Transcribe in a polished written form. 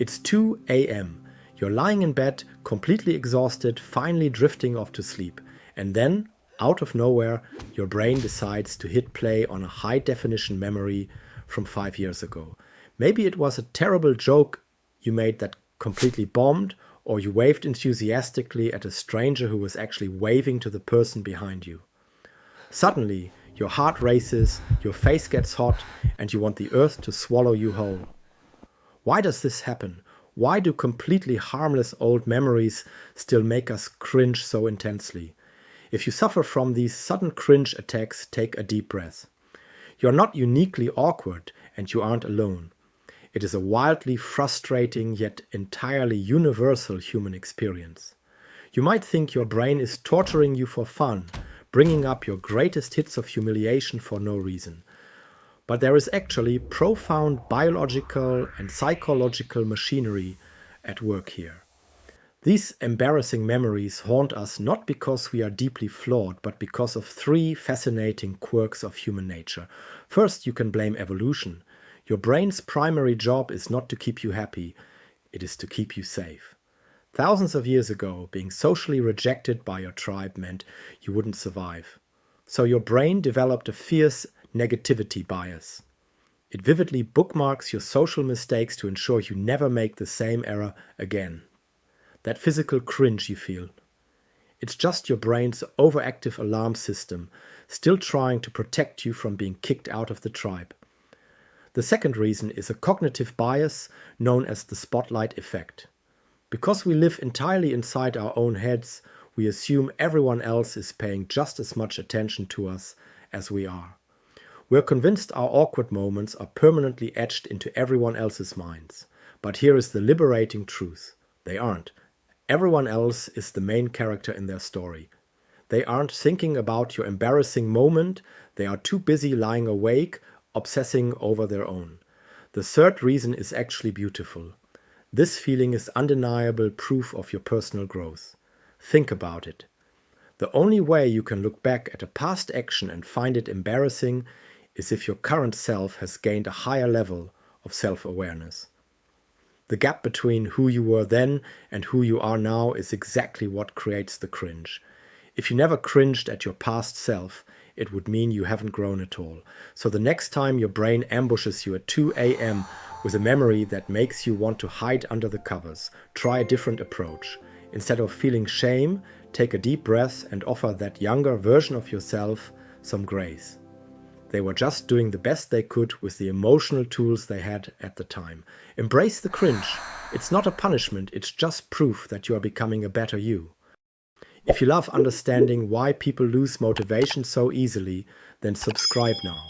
It's 2 a.m. You're lying in bed, completely exhausted, finally drifting off to sleep. And then, out of nowhere, your brain decides to hit play on a high-definition memory from 5 years ago. Maybe it was a terrible joke you made that completely bombed, or you waved enthusiastically at a stranger who was actually waving to the person behind you. Suddenly, your heart races, your face gets hot, and you want the earth to swallow you whole. Why does this happen? Why do completely harmless old memories still make us cringe so intensely? If you suffer from these sudden cringe attacks, take a deep breath. You're not uniquely awkward, and you aren't alone. It is a wildly frustrating yet entirely universal human experience. You might think your brain is torturing you for fun, bringing up your greatest hits of humiliation for no reason. But there is actually profound biological and psychological machinery at work here. These embarrassing memories haunt us not because we are deeply flawed, but because of 3 fascinating quirks of human nature. First, you can blame evolution. Your brain's primary job is not to keep you happy, it is to keep you safe. Thousands of years ago, being socially rejected by your tribe meant you wouldn't survive. So your brain developed a fierce negativity bias. It vividly bookmarks your social mistakes to ensure you never make the same error again. That physical cringe you feel. It's just your brain's overactive alarm system, still trying to protect you from being kicked out of the tribe. The second reason is a cognitive bias known as the spotlight effect. Because we live entirely inside our own heads, we assume everyone else is paying just as much attention to us as we are. We're convinced our awkward moments are permanently etched into everyone else's minds. But here is the liberating truth. They aren't. Everyone else is the main character in their story. They aren't thinking about your embarrassing moment. They are too busy lying awake, obsessing over their own. The third reason is actually beautiful. This feeling is undeniable proof of your personal growth. Think about it. The only way you can look back at a past action and find it embarrassing is if your current self has gained a higher level of self-awareness. The gap between who you were then and who you are now is exactly what creates the cringe. If you never cringed at your past self, it would mean you haven't grown at all. So the next time your brain ambushes you at 2 a.m. with a memory that makes you want to hide under the covers, try a different approach. Instead of feeling shame, take a deep breath and offer that younger version of yourself some grace. They were just doing the best they could with the emotional tools they had at the time. Embrace the cringe. It's not a punishment, it's just proof that you are becoming a better you. If you love understanding why people lose motivation so easily, then subscribe now.